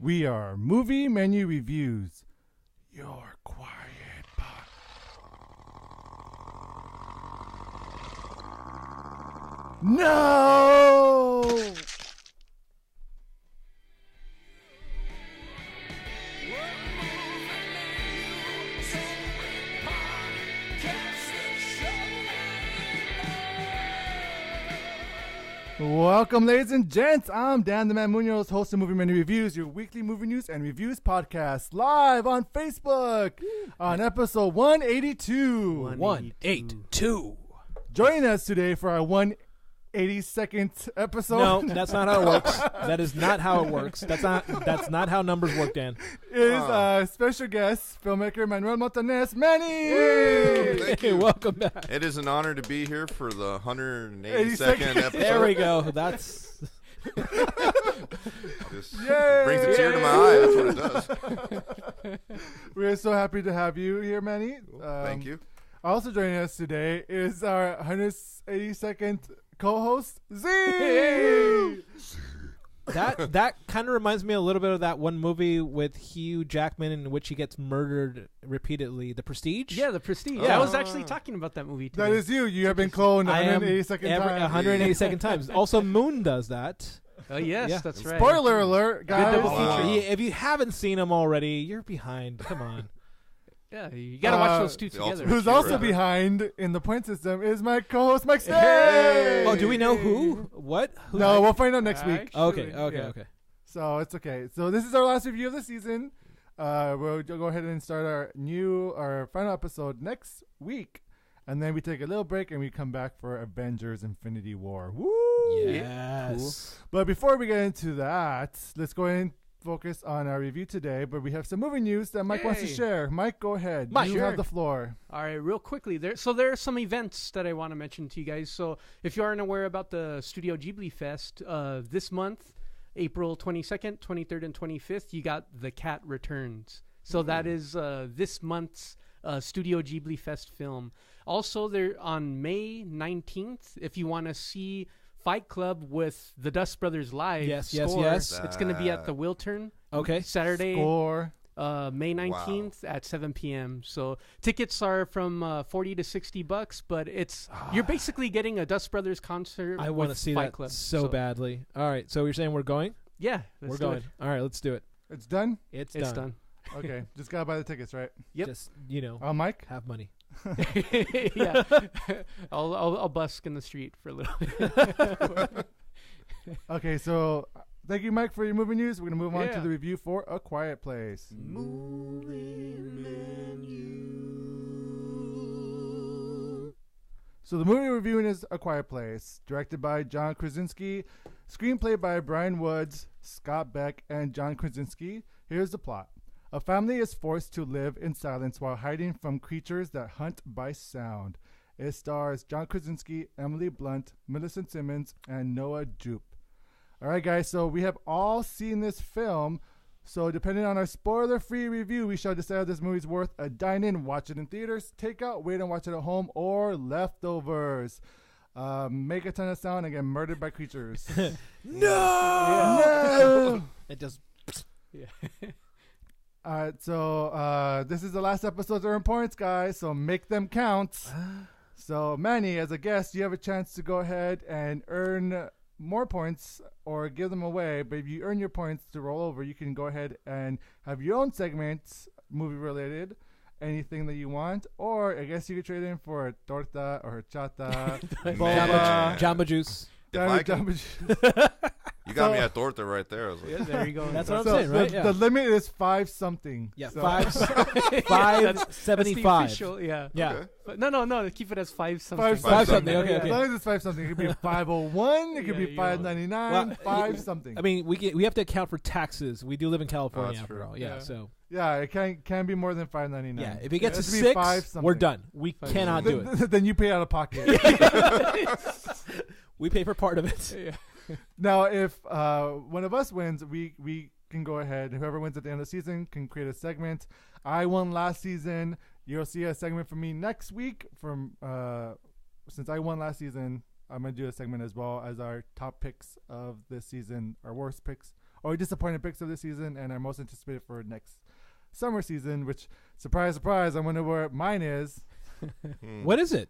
We are Movie Menu Reviews. Your quiet No! Welcome, ladies and gents. I'm Dan the Man Muñoz, host of Movie Menu Reviews, your weekly movie news and reviews podcast, live on Facebook on episode 182. 182. Joining us today for our 182nd episode. No, that's not how it works. That is not how it works. That's not how numbers work, Dan. Is special guest filmmaker Manuel Montenez. Manny! Thank you. Welcome back. It is an honor to be here for the 182nd episode. There we go. That's Just brings a tear to my eye. That's what it does. We're so happy to have you here, Manny. Thank you. Also joining us today is our 182nd co-host, Z! that kind of reminds me a little bit of that one movie with Hugh Jackman in which he gets murdered repeatedly, The Prestige. Yeah, The Prestige. Yeah. I was actually talking about that movie today. That is you. You have been cloned I am 182nd time. 182nd times. Also, Moon does that. Oh, yes, Yeah. that's right. Spoiler alert, guys. double Yeah, feature. if you haven't seen him already, you're behind. Come on. Yeah, you got to watch those two the together. ultimate Who's also Sure. behind in the point system is my co-host, Mike Stay. Hey! Oh, do we know who? What? Who? No, we'll find out next week. Okay. Yeah. So it's okay. So this is our last review of the season. We'll go ahead and start our final episode next week. And then we take a little break and we come back for Avengers Infinity War. Woo! Yes. But before we get into that, let's go ahead and focus on our review today. But we have some movie news that Mike wants to Yay. share. Mike, go ahead. Mike, you sure. have the floor. All right, real quickly. There are some events that I want to mention to you guys. So if you aren't aware about the Studio Ghibli Fest, this month, April 22nd, 23rd, and 25th, you got The Cat Returns. So that is this month's Studio Ghibli Fest film. Also, there on May 19th, if you want to see Fight Club with the Dust Brothers live. Yes. It's going to be at the Wiltern. Okay. Saturday, Score. May 19th at 7 p.m. So tickets are from $40 to $60, but you're basically getting a Dust Brothers concert. I want to with see Fight that Club. so badly. All right. So you're saying we're going? Yeah, We're going. All right. Let's do it. It's done? It's done. Okay. Just got to buy the tickets, right? Yep. Just, Mike? have money. Yeah, I'll busk in the street for a little bit. Okay, so thank you, Mike, for your movie news. We're going to move on to Yeah. the review for A Quiet Place. So the movie we're reviewing is A Quiet Place, directed by John Krasinski, screenplay by Brian Woods, Scott Beck, and John Krasinski. Here's the plot. A family is forced to live in silence while hiding from creatures that hunt by sound. It stars John Krasinski, Emily Blunt, Millicent Simmons, and Noah Jupe. All right, guys, so we have all seen this film. So depending on our spoiler-free review, we shall decide if this movie's worth a dine-in, watch it in theaters, take out, wait and watch it at home, or leftovers. Make a ton of sound and get murdered by creatures. No! It just... Yeah. All right, so this is the last episode to earn points, guys, so make them count. So, Manny, as a guest, you have a chance to go ahead and earn more points or give them away. But if you earn your points to roll over, you can go ahead and have your own segments, movie-related, anything that you want. Or I guess you could trade in for a torta or horchata, boba, Jamba Juice. You got me at torta right there. I was like, Yeah, there you go. That's what I'm So saying, right? the limit is 5 something. Yeah, So- 575. Official, yeah. Yeah. okay. But no, keep it as 5 something. Five Five something. something, okay, As okay. long as it's 5 something, it could be 501. It could Yeah, be you 599. Well, 5 something. I mean, we have to account for taxes. We do live in California that's after true. all. Yeah, Yeah. so yeah, it can be more than 599. yeah, if it gets has to to be 6, 5 something. we're done. We Five cannot do it. Then you pay out of pocket. We pay for part of it. Yeah. Now, if one of us wins, we can go ahead. Whoever wins at the end of the season can create a segment. I won last season. You'll see a segment from me next week. Since I won last season, I'm going to do a segment as well as our top picks of this season, our worst picks, or disappointing picks of this season, and our most anticipated for next summer season, which, surprise, surprise, I wonder where mine is. What is it?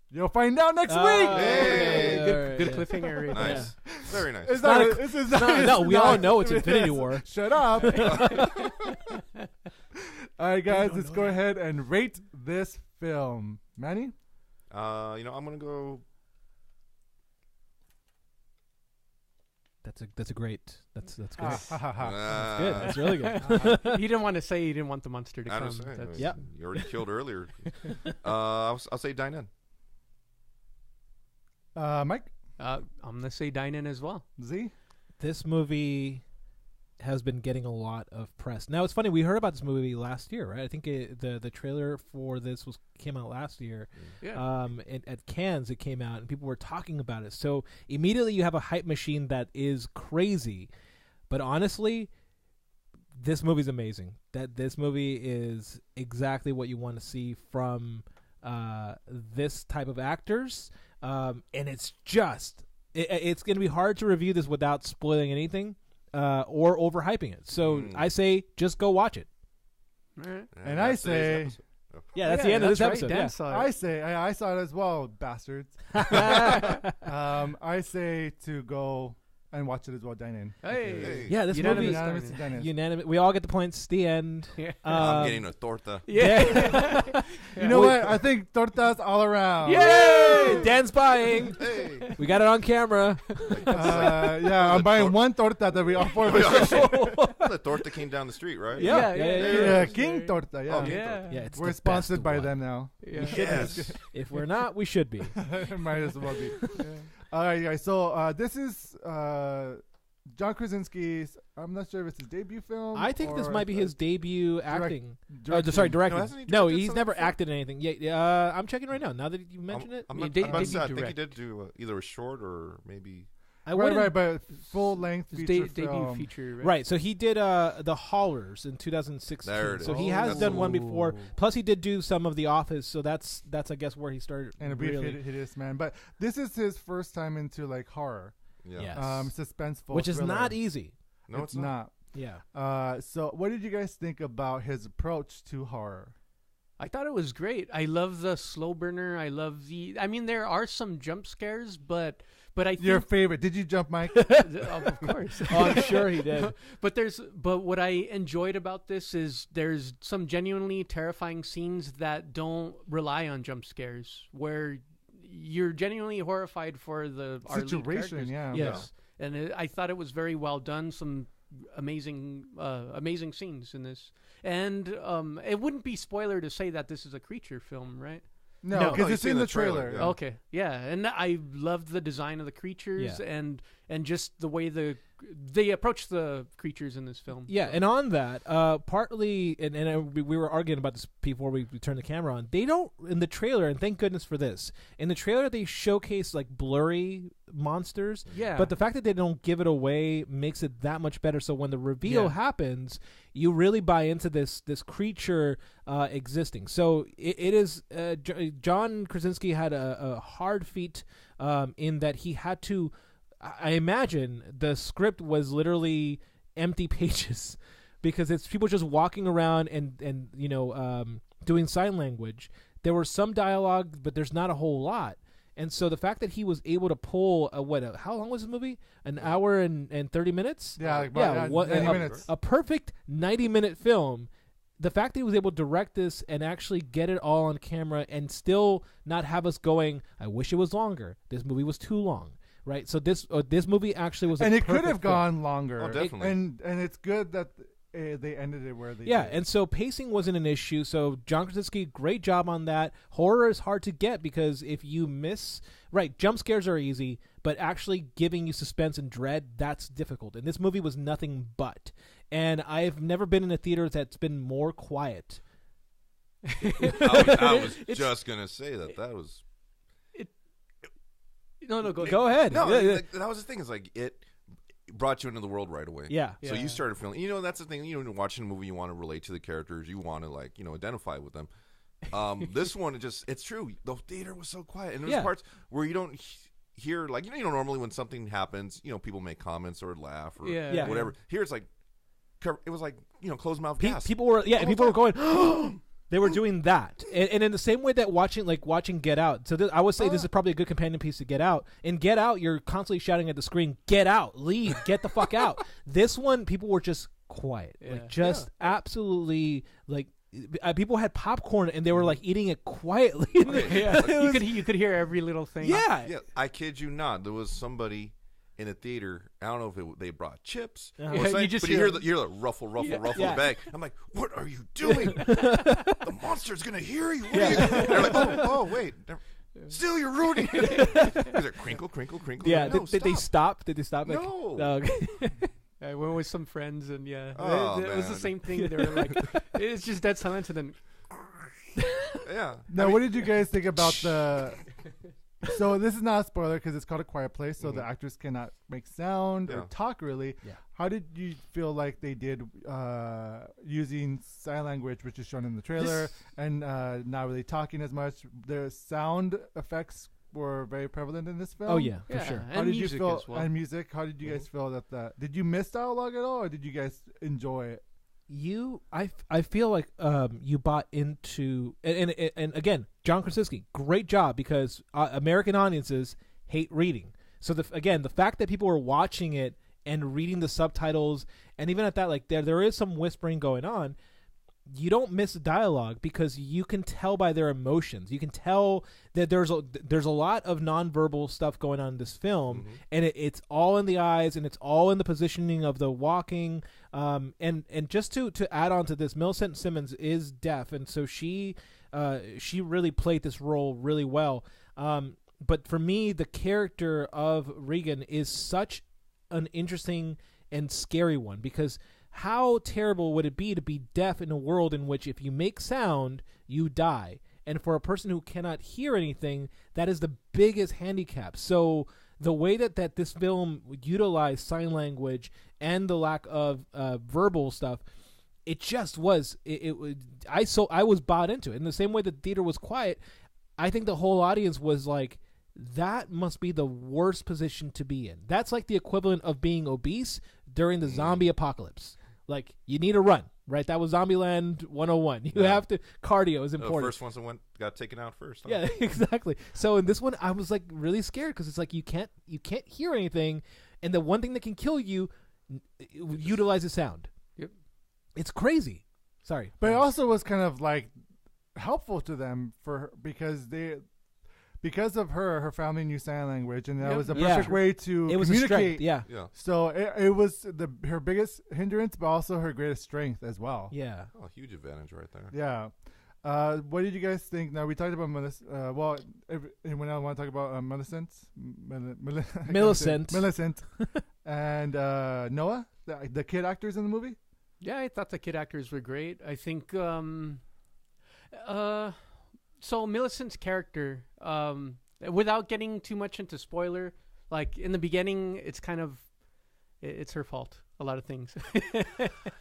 You'll find out next week. Hey. Good cliffhanger. Right Nice. Yeah. Very nice. It's not not, a- it's, it's No, not, no, it's we all not- know it's Infinity War. Shut up. All right, guys, let's go ahead and rate this film. Manny? I'm gonna go. That's great. That's good. Ha, ha, ha. That's good. That's really good. He didn't want to say he didn't want the monster to I come. was saying, That's- Yeah. You already killed earlier. I'll say dine in. Mike? I'm gonna say dine in as well. Z? This movie has been getting a lot of press. Now it's funny, we heard about this movie last year, right? I think the trailer for this came out last year. Yeah. At Cannes it came out and people were talking about it. So immediately you have a hype machine that is crazy. But honestly, this movie's amazing. This movie is exactly what you want to see from this type of actors. And it's just it's going to be hard to review this without spoiling anything. Or overhyping it. So I say just go watch it. All right. And I say... Yeah, that's the end of this episode. Dan Yeah. saw it. I say... I saw it as well, bastards. I say to go and watch it as well, dine in. Hey. Yeah, this Unanimous movie Unanimous dine in. dine in. unanimous. We all get the points. The end. Yeah. I'm getting a torta. Yeah. You know what? I think tortas all around. Yay! Dan's buying. Hey. We got it on camera. Yeah, I'm buying one torta that we all four of us share. The torta came down the street, right? Yeah. Yeah, King Torta, yeah. Oh, King Yeah. torta. Yeah, it's We're the sponsored best by one. them now. Yeah. Yes. If we're not, we should be. Might as well be. All right, guys. So this is John Krasinski's. I'm not sure if it's his debut film. I think this or, might be his debut acting. directing. Sorry, directing. No, hasn't he No, directed he's something never before? acted in anything. Yeah, I'm checking right now. Now that you mention it, I'm Yeah, not, they- I'm about they to say, I do think he direct. did do either a short or maybe. I Right, wouldn't. right, but full length His feature debut film. feature. Right. Right, so he did The Haulers in 2016. There it so is. he has That's done the one one. before. Plus, he did do some of The Office. So that's I guess where he started. And a brief really. hideous man, but this is his first time into like horror, Yeah. Yes. suspenseful, which is thriller. not easy. No, it's not. Yeah. So what did you guys think about his approach to horror? I thought it was great. I love the slow burner. I love I mean, there are some jump scares, but I think Your favorite? Did you jump, Mike? of course. Oh, I'm sure he did. But what I enjoyed about this is there's some genuinely terrifying scenes that don't rely on jump scares, where you're genuinely horrified for our lead Situation, characters. yeah. Yes, and I thought it was very well done. Some amazing scenes in this, and it wouldn't be spoiler to say that this is a creature film, right? No, No. because No, you it's see in the the trailer, trailer. yeah. Okay, yeah, and I loved the design of the creatures Yeah. and just the way they approach the creatures in this film. Yeah, and on that, partly, and we were arguing about this before we turned the camera on. They don't in the trailer, and thank goodness for this. In the trailer, they showcase like blurry monsters. Yeah. But the fact that they don't give it away makes it that much better. So when the reveal Yeah. happens, you really buy into this creature existing. So it is. John Krasinski had a hard feat in that he had to. I imagine the script was literally empty pages because it's people just walking around and doing sign language. There was some dialogue, but there's not a whole lot. And so the fact that he was able to pull how long was the movie? An hour and 30 minutes? Yeah, like about 90 minutes. A perfect 90-minute film. The fact that he was able to direct this and actually get it all on camera and still not have us going, I wish it was longer. This movie was too long. Right, so this movie actually was, And a it could have perfect film. gone longer. Oh, definitely. And it's good that they ended it where they Yeah, did. and so pacing wasn't an issue. So John Krasinski, great job on that. Horror is hard to get because if you miss, jump scares are easy, but actually giving you suspense and dread, that's difficult. And this movie was nothing but. And I've never been in a theater that's been more quiet. I was just gonna say that was. No, go ahead. Go ahead. No, Yeah, yeah. like, that was the thing. Is like it brought you into the world right away. Yeah. So you started feeling. That's the thing. When you're watching a movie, you want to relate to the characters. You want to identify with them. This one, it's true. The theater was so quiet, and there's Yeah. parts where you don't here, like normally when something happens, people make comments or laugh or Yeah. whatever. Here it's like it was like closed mouth gas. People were going. They were doing that, and in the same way that watching Get Out. So I would say this is probably a good companion piece to Get Out. In Get Out, you're constantly shouting at the screen, "Get out, leave, get the fuck out." This one, people were just quiet, absolutely like. People had popcorn and they were like eating it quietly. You could hear every little thing. Yeah, I kid you not. There was somebody in a theater. I don't know if they brought chips or something, you just but hear you hear the ruffle the bag. I'm like, what are you doing? The monster's gonna hear you. What are you? They're like, oh wait. Still, you're ruining it. Is it crinkle? Yeah, No, did they stop? Did they stop? No. Okay. I went with some friends, and it was the man. same thing. They were like, it's just dead silence, and then Yeah. Now, what did you guys think about the? So this is not a spoiler because it's called A Quiet Place, so the actors cannot make sound or talk really. Yeah. How did you feel like they did using sign language, which is shown in the trailer, and not really talking as much? The sound effects were very prevalent in this film. Oh yeah, for sure. How And did you music feel? as well. And music. How did you guys feel that? Did you miss dialogue at all, or did you guys enjoy it? I feel like you bought into and again, John Krasinski, great job, because American audiences hate reading. So the fact that people were watching it and reading the subtitles, and even at that, like there is some whispering going on. You don't miss dialogue because you can tell by their emotions. You can tell that there's a lot of nonverbal stuff going on in this film, and it's all in the eyes, and it's all in the positioning of the walking. And just to add on to this, Millicent Simmons is deaf, and so she really played this role really well. But for me, the character of Regan is such an interesting and scary one, because how terrible would it be to be deaf in a world in which if you make sound, you die? And for a person who cannot hear anything, that is the biggest handicap. So the way that this film utilized sign language and the lack of verbal stuff, it just was. I was bought into it. In the same way that the theater was quiet, I think the whole audience was like, that must be the worst position to be in. That's like the equivalent of being obese during the zombie apocalypse. Like, you need to run, right? That was Zombieland 101. You have to, cardio is important. The first ones that got taken out first. Huh? Yeah, exactly. So in this one, I was like really scared because it's like you can't hear anything, and the one thing that can kill you utilizes sound. Yep. It's crazy. Sorry. But it also was kind of like helpful to them because of her family knew sign language, and that was a perfect way to It was a communicate. strength, yeah. So it was her biggest hindrance, but also her greatest strength as well. Yeah. Oh, huge advantage right there. Yeah. What did you guys think? Now we talked about anyone else want to talk about Millicent, Millicent, and Noah, the kid actors in the movie? Yeah, I thought the kid actors were great. I think so Millicent's character, without getting too much into spoiler, like in the beginning, it's kind of it's her fault. A lot of things.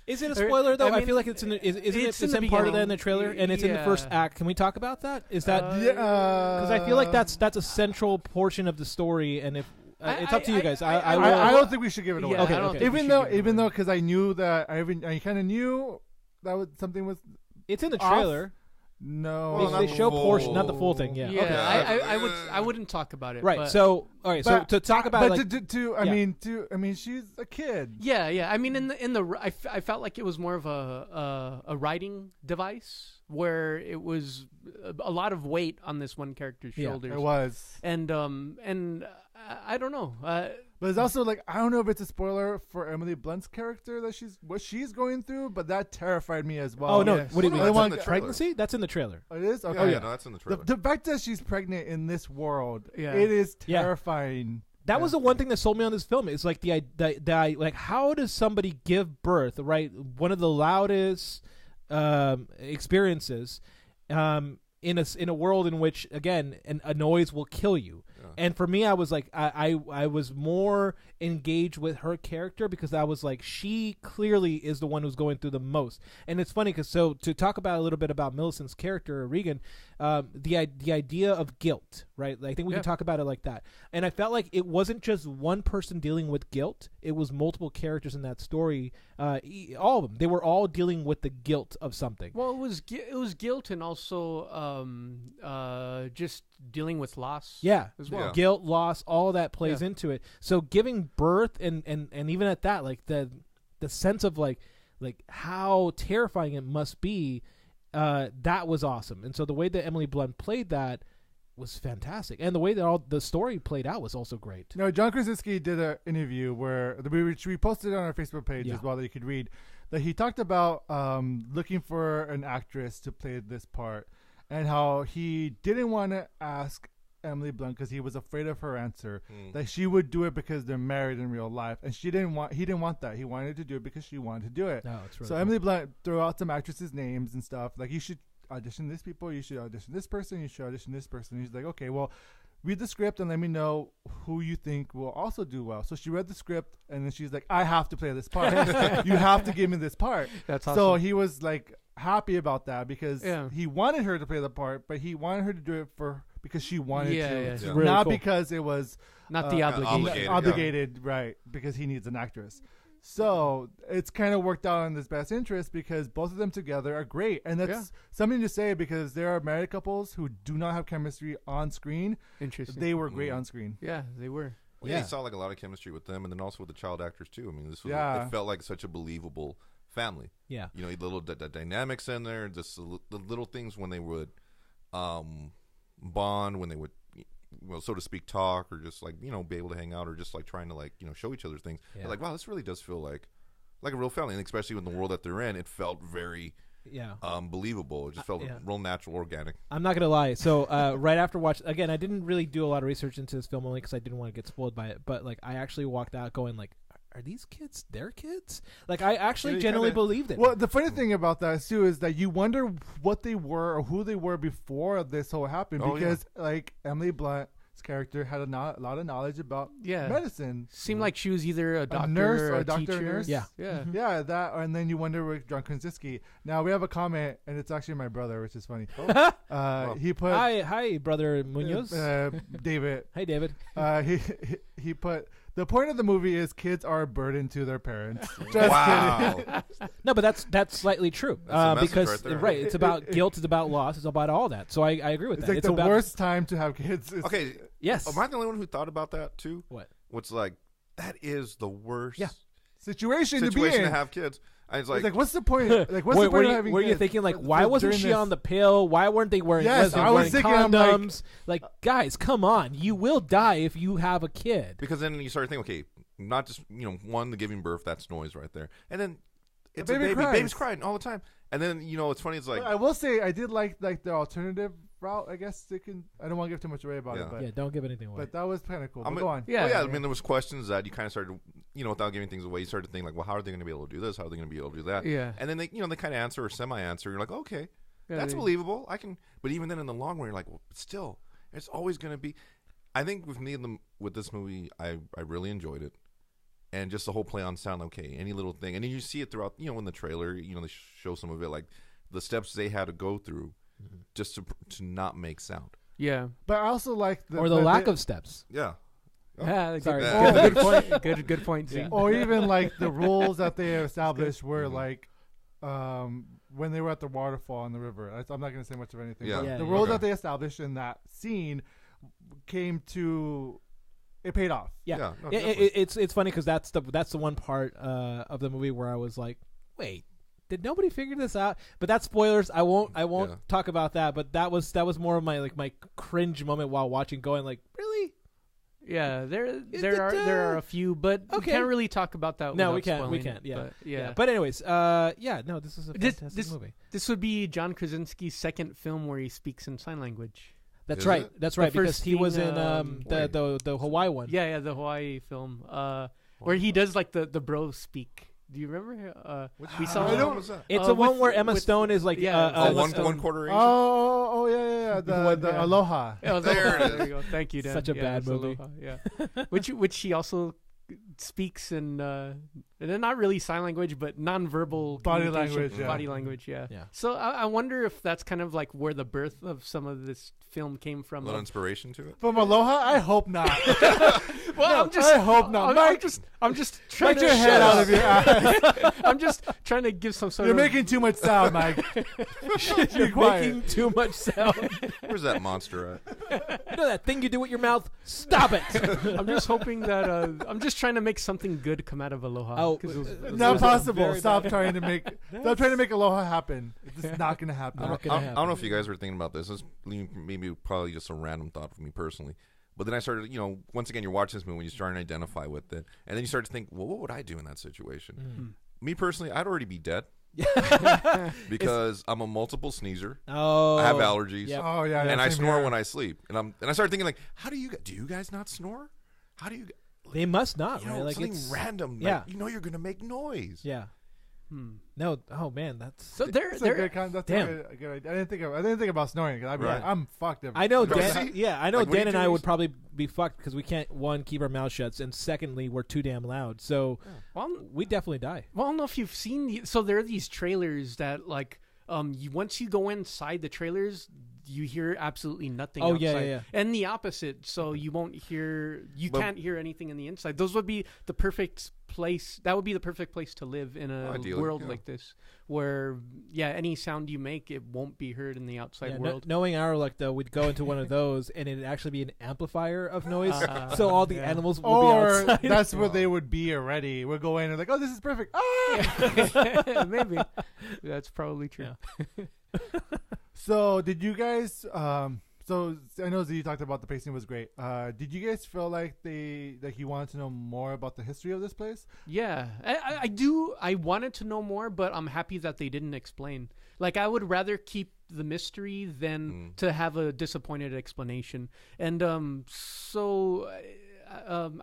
Is it a spoiler though? I mean, feel like it's in the part of that in beginning. the trailer, and it's in the first act. Can we talk about that? Is that because I feel like that's a central portion of the story, and if it's up to you guys. I don't think we should give it away. Yeah, Okay. Even though, because I knew that I kind of knew that something was. It's in the trailer. No, Well, they show full. portion, not the full thing. Yeah. Yeah, Okay. I wouldn't talk about it. Right. But So all right. So to talk about I mean, she's a kid. yeah. I mean, I felt like it was more of a writing device where it was a lot of weight on this one character's shoulders. It was, and I don't know. but it's also like, I don't know if it's a spoiler for Emily Blunt's character that she's going through, but that terrified me as well. Oh no! Yes. What do you mean? That's in the Pregnancy? That's in the trailer. It is. Okay. Oh yeah, no, that's in the trailer. The fact that she's pregnant in this world, Yeah. it is terrifying. That was the one thing that sold me on this film. It's like the like, how does somebody give birth? Right, one of the loudest experiences in a world in which, again, a noise will kill you. Yeah. And for me, I was like, I was more engaged with her character because I was like, she clearly is the one who's going through the most. And it's funny because to talk about a little bit about Millicent's character, Regan, the idea of guilt, right? I think we can talk about it like that. And I felt like it wasn't just one person dealing with guilt. It was multiple characters in that story. All of them. They were all dealing with the guilt of something. Well, it was guilt and also just dealing with loss. Yeah, as well. Guilt, loss, all of that plays into it. So giving birth and even at that, like the sense of like how terrifying it must be, that was awesome. And so the way that Emily Blunt played that was fantastic, and the way that all the story played out was also great. No, John Krasinski did an interview where we posted it on our Facebook page as well that you could read, that he talked about looking for an actress to play this part, and how he didn't want to ask Emily Blunt because he was afraid of her answer, that she would do it because they're married in real life, and he didn't want that. He wanted to do it because she wanted to do it. No, it's really so Emily Blunt threw out some actresses' names and stuff, like, you should audition these people, you should audition this person, you should audition this person. And he's like, okay, well, read the script and let me know who you think will also do well. So she read the script, and then she's like, I have to play this part. You have to give me this part. That's awesome. So he was like happy about that because he wanted her to play the part, but he wanted her to do it because she wanted to. It's really not cool. because it was not the obligation. Obligated, right, because he needs an actress. So it's kind of worked out in this best interest because both of them together are great. And that's something to say because there are married couples who do not have chemistry on screen. Interesting. They were great on screen. Yeah, they were. Well, you saw like a lot of chemistry with them, and then also with the child actors too. I mean, this was it felt like such a believable family. Yeah, you know, the little the dynamics in there, just the little things when they would bond, when they would, well, so to speak, talk, or just like, you know, be able to hang out, or just like trying to, like, you know, show each other things. You're like, wow, this really does feel like a real family, and especially in the world that they're in, it felt very believable. It just felt real natural, organic. I'm not gonna lie. So right after watching, again, I didn't really do a lot of research into this film only because I didn't want to get spoiled by it. But like, I actually walked out going like, are these kids their kids? Like, I actually genuinely believed it. Well, the funny thing about that too is that you wonder what they were or who they were before this whole happened, because like Emily Blunt's character had a lot of knowledge about medicine. Seemed like she was either a doctor, a nurse, or a doctor, teacher. Nurse. Yeah, that. And then you wonder with John Krasinski. Now we have a comment, and it's actually my brother, which is funny. He put hi brother Muñoz. David. Hey David. He put, the point of the movie is kids are a burden to their parents. Just kidding. No, but that's slightly true. Because right, it's about guilt, it's about loss, it's about all that. So I agree with that. Like it's the worst time to have kids. Okay. Yes. Am I the only one who thought about that too? What? What's like, that is the worst situation to be in. To have kids. I was like, what's the point? Like, what's the point of having kids? Were you thinking like, why wasn't she on the pill? Why weren't they wearing? Yes, I was thinking condoms. Like, guys, come on! You will die if you have a kid. Because then you start thinking, okay, not just, you know, one, the giving birth, that's noise right there, and then it's a baby. Baby's crying all the time, and then, you know, it's funny. It's like, I will say I did like the alternative route. I guess they can. I don't want to give too much away about it, but don't give anything away. But that was kind of cool. Go on. I mean, there was questions that you kind of started, you know, without giving things away, you started to think like, well, how are they going to be able to do this? How are they going to be able to do that? Yeah. And then they, you know, they kind of answer or semi-answer. You're like, okay, that's believable. I can. But even then, in the long run, you're like, well, still, it's always going to be. I think with me with this movie, I really enjoyed it. And just the whole play on sound, okay, any little thing. And then you see it throughout, you know, in the trailer, you know, they show some of it, like the steps they had to go through just to not make sound. Yeah. But I also like the lack of steps. Yeah. Sorry. Good point. Good point. Yeah. Or even like the rules that they established were like when they were at the waterfall on the river. I'm not going to say much of anything. Yeah. The rules that they established in that scene it paid off. Yeah. It's funny because that's the one part of the movie where I was like, wait, did nobody figure this out? But that's spoilers. I won't talk about that. But that was more of my cringe moment while watching, going like, really? Yeah, there are a few, but we can't really talk about that. No, we can't. But, yeah. But anyways, no, this is a fantastic movie. This would be John Krasinski's second film where he speaks in sign language. That's right. That's right. Because he was in the Hawaii one. Yeah, the Hawaii film, where he does like the bro speak. Do you remember? We saw. It's the one where Emma Stone is like one quarter Asian. Oh yeah. The Aloha. Oh, there you go. Thank you, Dan. Such a bad movie. Aloha, yeah. which he also speaks in not really sign language, but nonverbal Body communication. language, yeah. Body language, yeah. Yeah. So I wonder if that's kind of like where the birth of some of this film came A from. little inspiration to it. From Aloha? I hope not. Well, I hope not. Mike, I'm just trying get to your head out of your ass. I'm just trying to give some sort You're of. making too much sound, Mike. You're quiet. making too much sound. Where's that monster at? You know that thing you do with your mouth? Stop it. I'm just hoping that I'm just trying to make something good come out of Aloha. Oh, 'cause it was Not was possible. very Stop bad. trying to make Aloha happen. It's just not going to happen. Not I gonna don't know if you guys were thinking about this. This is maybe probably just a random thought for me personally. But then I started, once again, you're watching this movie, you start to identify with it. And then you start to think, well, what would I do in that situation? Me personally, I'd already be dead. Because I'm a multiple sneezer. Oh. I have allergies. Yep. Oh, yeah. And I same snore here. when I sleep. And I started thinking, like, do you guys not snore? How do you, They must not, right? Like something it's random. Yeah. Like, you're going to make noise. Yeah. No. Oh man, that's. So That's a good that's Damn. a good idea. I didn't think about snoring. Cause Right. I'm fucked. I know Bro, Dan. see? Yeah, I know Like, what do Dan you and do I when would you- probably be fucked because we can't keep our mouth shut, and secondly, we're too damn loud. So Well, we definitely die. Well, I don't know if you've seen. So there are these trailers that, like, once you go inside the trailers, you hear absolutely nothing. Oh, outside. yeah. And the opposite. So you won't hear. You But- can't hear anything in the inside. Those would be the perfect place. That would be the perfect place to live in a Ideally, world yeah. like this, where any sound you make, it won't be heard in the outside Yeah, world. knowing our luck, though, we'd go into one of those, and it'd actually be an amplifier of noise, so all the animals will be Or outside. that's where they would be already. We'll go in and like, oh, this is perfect. Ah! Maybe that's probably true. So did you guys? So I know Z talked about the pacing was great. Did you guys feel like you wanted to know more about the history of this place? Yeah, I do. I wanted to know more, but I'm happy that they didn't explain. Like, I would rather keep the mystery than to have a disappointed explanation. And I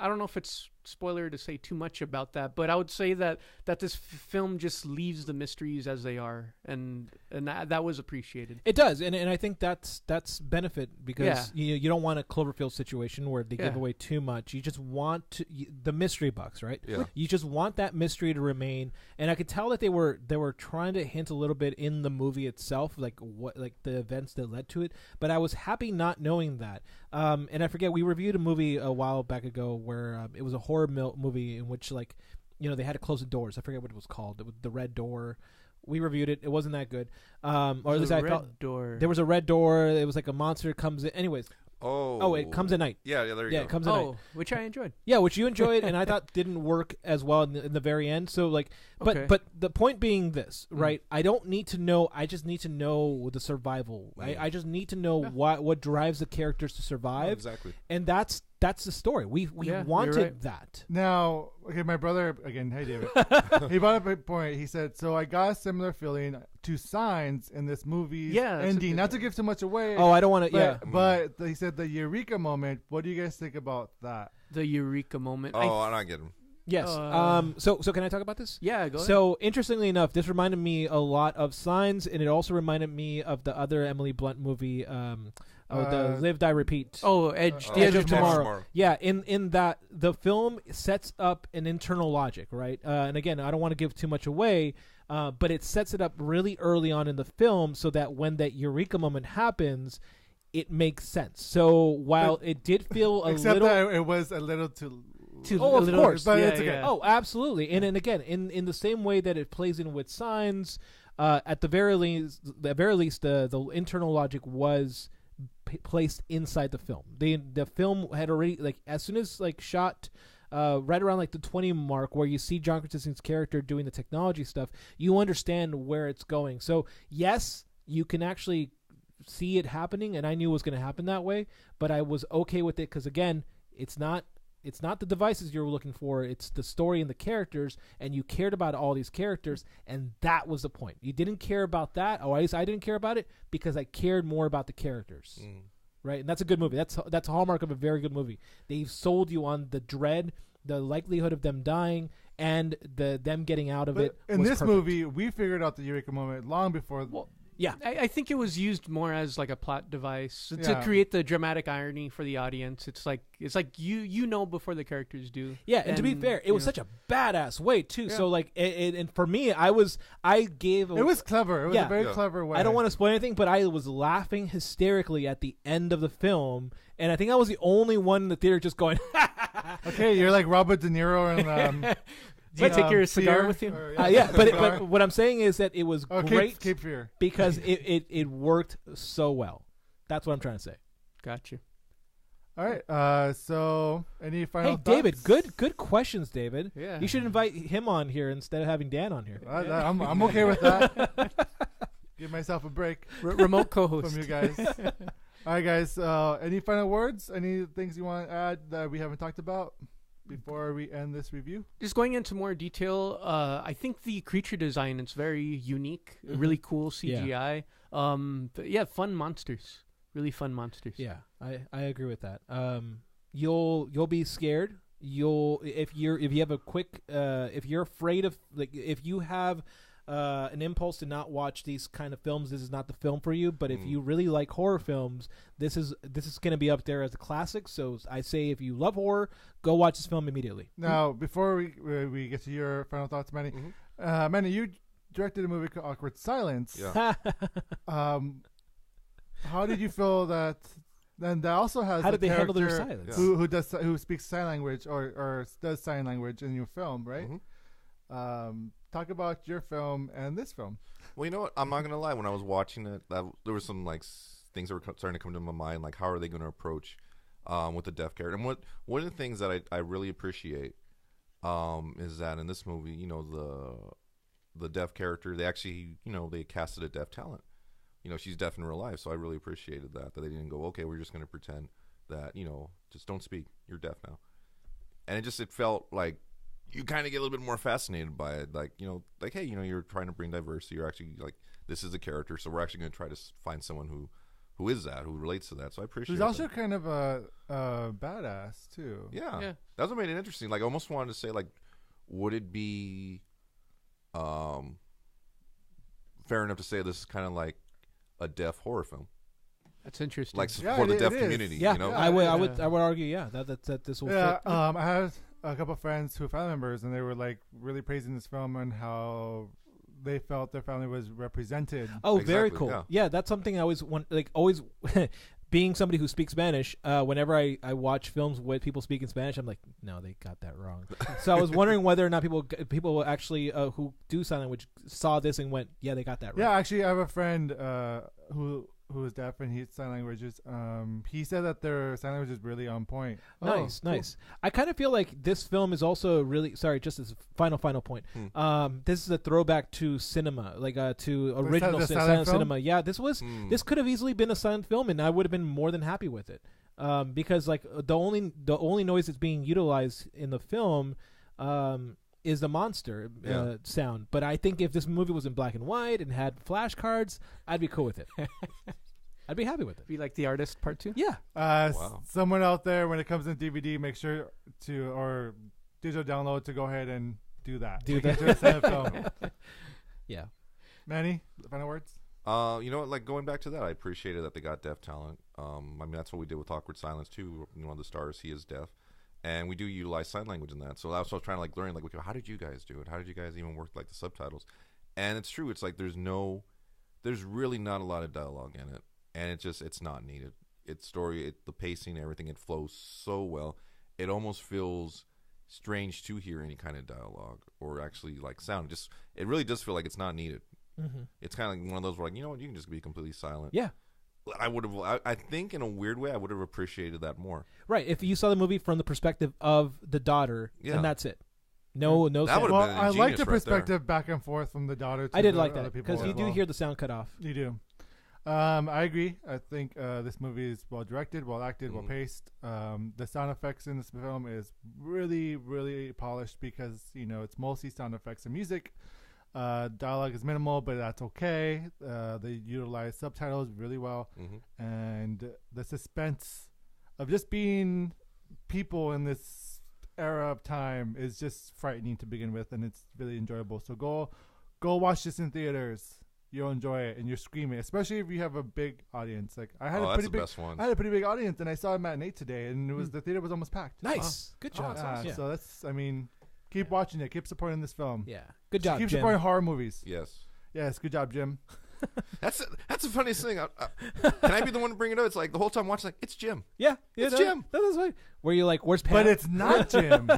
don't know if it's spoiler to say too much about that, but I would say that this film just leaves the mysteries as they are, and that was appreciated. It does, and I think that's benefit because Yeah. you don't want a Cloverfield situation where they give Yeah. away too much. You just want the mystery box, right? Yeah. You just want that mystery to remain, and I could tell that they were trying to hint a little bit in the movie itself, like the events that led to it. But I was happy not knowing that. And I forget, we reviewed a movie a while back ago where it was a horror movie in which they had to close the doors. I forget what it was called. It was The Red Door. We reviewed it. It wasn't that good. Or at least I felt door. there was a red door. It was like a monster comes in. Anyways. Oh, it comes at night. Yeah, there you go. Yeah, it comes at night. Which I enjoyed. Yeah, which you enjoyed, and I thought didn't work as well in the very end. So Okay. but the point being this, right? I don't need to know. I just need to know the survival. I just need to know what drives the characters to survive. Exactly. And that's the story. We Yeah, wanted you're right. that. Now, okay, my brother again. Hey, David. He brought up a point. He said, "So I got a similar feeling to Signs in this movie's Yeah, that's a ending. good Not to point. give too much away. Oh, I don't want to. Yeah. But he said the Eureka moment. What do you guys think about that? The Eureka Moment. Oh, I'm not getting. Yes. So can I talk about this? Yeah, go ahead. So interestingly enough, this reminded me a lot of Signs, and it also reminded me of the other Emily Blunt movie, the Live, Die, Repeat. Edge. The Edge of Tomorrow. Tomorrow. Yeah, in that the film sets up an internal logic, right? And again, I don't want to give too much away, but it sets it up really early on in the film so that when that Eureka moment happens, it makes sense. So while it did feel a Except little, that it was a little too. Oh, of course. But Yeah, it's okay. yeah. oh, absolutely. And again, in the same way that it plays in with Signs, at the very least, the internal logic was placed inside the film. The film had already as soon as shot. Right around the 20 mark, where you see John Krasinski's character doing the technology stuff, you understand where it's going. So yes, you can actually see it happening, and I knew it was going to happen that way. But I was okay with it because again, it's not the devices you're looking for, it's the story and the characters, and you cared about all these characters, and that was the point. You didn't care about that, or at least I didn't care about it, because I cared more about the characters. Right? And that's a good movie. That's a hallmark of a very good movie. They've sold you on the dread, the likelihood of them dying, and them getting out of it. In was this perfect. movie, we figured out the Eureka moment long before. Yeah. I think it was used more as like a plot device to Yeah. create the dramatic irony for the audience. It's like you know before the characters do. Yeah, and to be fair, it was such a badass way too. Yeah. So like, and for me, I gave. It was clever. It was Yeah. a very Yeah. clever way. I don't want to spoil anything, but I was laughing hysterically at the end of the film, and I think I was the only one in the theater just going. Okay, you're like Robert De Niro and. Do you take your cigar Fear, with you? or, Yeah, but cigar. what I'm saying is that it was Oh, great Cape Fear. because it worked so well. That's what I'm trying to say. Gotcha. All right. So, any final Hey, thoughts? David, good questions, David. Yeah. You should invite him on here instead of having Dan on here. I'm okay with that. Give myself a break Remote co-host. from you guys. All right, guys. Any final words? Any things you want to add that we haven't talked about before we end this review? Just going into more detail, I think the creature design is very unique, really cool CGI. But yeah, fun monsters, really fun monsters. Yeah, I agree with that. You'll be scared. If you have a quick if you're afraid of, like, if you have an impulse to not watch these kind of films, this is not the film for you. But if you really like horror films, this is going to be up there as a classic. So I say, if you love horror, go watch this film immediately. Now, before we get to your final thoughts, Manny, Manny, you directed a movie called Awkward Silence. Yeah. How did you feel that? Then that also has How a did they handle their character silence? who speaks sign language or does sign language in your film, right? Talk about your film and this film. Well, you know what? I'm not gonna lie. When I was watching it, there were some like things that were starting to come to my mind, like how are they going to approach with the deaf character? And one of the things that I really appreciate is that in this movie, you know, the deaf character, they actually, you know, they casted a deaf talent. You know, she's deaf in real life, so I really appreciated that they didn't go, okay, we're just going to pretend that, you know, just don't speak, you're deaf now. And it felt like you kind of get a little bit more fascinated by it, like, you know, like, hey, you know, you're trying to bring diversity, you're actually like, this is a character, so we're actually going to try to find someone who is that, who relates to that. So I appreciate. She's also kind of a badass too. Yeah, that's what made it interesting. Like, I almost wanted to say, like, would it be fair enough to say this is kind of like a deaf horror film, That's interesting. like for the deaf it is. community? Yeah, you know, I would argue, yeah, that this will Yeah, fit. I have a couple of friends who are family members, and they were like really praising this film and how they felt their family was represented. Oh, very Exactly, cool. yeah. Yeah, that's something I always want. Like, always, being somebody who speaks Spanish, whenever I watch films with people speaking Spanish, I'm like, no, they got that wrong. So I was wondering whether or not people actually who do sign language saw this and went, yeah, they got that right. Yeah, actually, I have a friend who is deaf and he's sign languages. He said that their sign language is really on point. Nice, cool. nice. I kind of feel like this film is also really, sorry, just as a final point. This is a throwback to cinema, like to original the silent silent film? cinema. Yeah, this could have easily been a silent film, and I would have been more than happy with it. Because like the only noise that's being utilized in the film is the monster sound. But I think if this movie was in black and white and had flashcards, I'd be cool with it. I'd be happy with it. Be like The Artist Part 2? Yeah. Wow. Someone out there, when it comes in DVD, make sure or digital download, to go ahead and do that. Do Make that. it into a silent film. Yeah. Manny, final words? You know what? Like, going back to that, I appreciated that they got deaf talent. I mean, that's what we did with Awkward Silence too. One of the stars, he is deaf, and we do utilize sign language in that. So that's what I was trying to like learn. Like, okay, how did you guys do it? How did you guys even work like the subtitles? And it's true. It's like there's really not a lot of dialogue in it, and it's not needed. It's the pacing, everything. It flows so well. It almost feels strange to hear any kind of dialogue or actually like sound. It really does feel like it's not needed. Mm-hmm. It's kind of like one of those where, like, you know what, you can just be completely silent. Yeah. I think in a weird way I would have appreciated that more. Right. If you saw the movie from the perspective of the daughter, Yeah. and that's it. No That sound. would've Well, been I like ingenious the right there. perspective back and forth from the daughter to I did the like other that people because you as do well. hear the sound cut off. You do. I agree. I think this movie is well directed, well acted, well paced. The sound effects in this film is really, really polished because, you know, it's mostly sound effects and music. Dialogue is minimal, but that's okay. They utilize subtitles really well. And the suspense of just being people in this era of time is just frightening to begin with, and it's really enjoyable. So go watch this in theaters. you'll enjoy it and you're screaming, especially if you have a big audience. Like I had a that's pretty the big, best one. I had a pretty big audience, and I saw a matinee today, and it was the theater was almost packed. Nice. Good job. Yeah, so that's, I mean, keep watching it, keep supporting this film. Yeah. Good job, Keep Jim. supporting horror movies. Yes. Good job, Jim. That's the funniest thing. Can I be the one to bring it up? It's like the whole time watching, like, it's Jim. Yeah. It's Jim. That's right. Where you're like, where's Pam? But it's not Jim.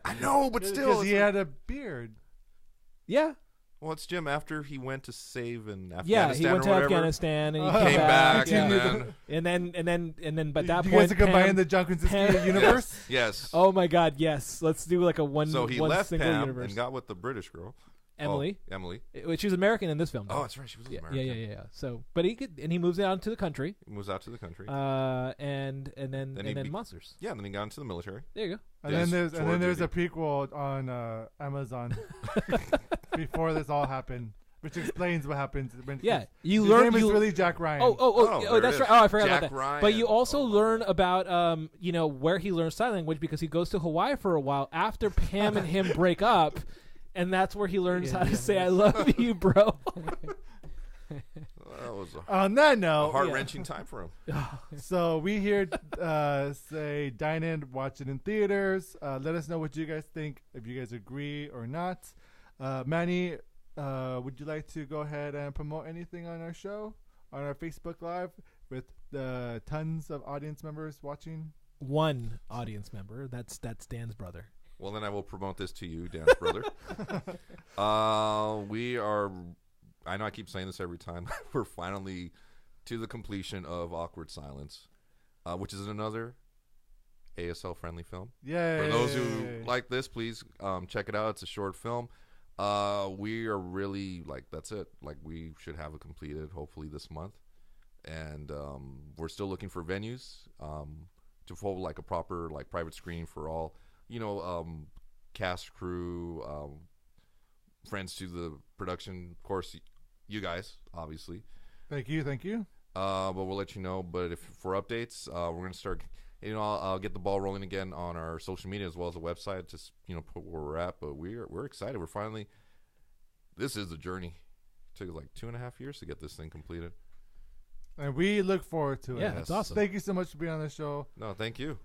I know, but still. Because he had a beard. Yeah. Well, it's Jim after he went to save in Afghanistan. Yeah, he went to or whatever. Afghanistan and he Came back yeah. and and then by that you point, guys are combining Pam, the John Krasinski Pam- universe? Yes. Oh my God, yes. Let's do like a one. So he one left single Pam universe. and got with the British girl. Emily. Oh, Emily. She was American in this film. Oh, that's right. She was yeah, American. yeah. So, but he moves out to the country. He moves out to the country. And then monsters. Yeah, and then he got into the military. There you go. And Yes, then there's a George prequel on Amazon before this all happened, which explains what happens. When Yeah, you his learn. name is really Jack Ryan. Oh, there that's it right. is. Oh, I forgot Jack about that. Ryan. But you also Oh, my learn God. about where he learns sign language because he goes to Hawaii for a while after Pam and him break up, and that's where he learns how to say "I love you, bro." That was On that a note, heart-wrenching time for him. so we here say dine in, watch it in theaters. Let us know what you guys think, if you guys agree or not. Manny, would you like to go ahead and promote anything on our show, on our Facebook Live, with tons of audience members watching? One audience member. That's Dan's brother. Well, then I will promote this to you, Dan's brother. We are... I know I keep saying this every time. We're finally to the completion of Awkward Silence, which is another ASL-friendly film. Yay. For those who like this, please check it out. It's a short film. We are really, that's it. We should have it completed, hopefully, this month. And we're still looking for venues to hold, a proper, private screening for all, cast, crew, friends to the production, of course, you guys, obviously. Thank you. But we'll let you know. But for updates, we're gonna start. I'll get the ball rolling again on our social media as well as the website. Just put where we're at. But we're excited. We're finally. This is a journey. It took 2.5 years to get this thing completed. And we look forward to it. Yeah, that's awesome. Thank you so much for being on the show. No, thank you.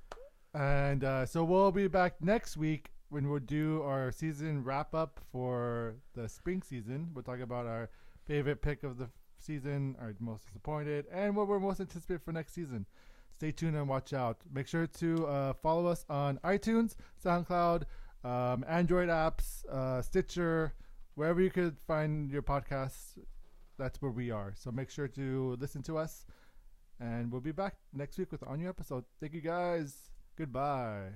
And so we'll be back next week when we'll do our season wrap up for the spring season. We'll talk about our favorite pick of the season, our most disappointed, and what we're most anticipated for next season. Stay tuned and watch out. Make sure to follow us on iTunes, SoundCloud, Android apps, Stitcher, wherever you could find your podcasts. That's where we are. So make sure to listen to us, and we'll be back next week with a new episode. Thank you guys. Goodbye.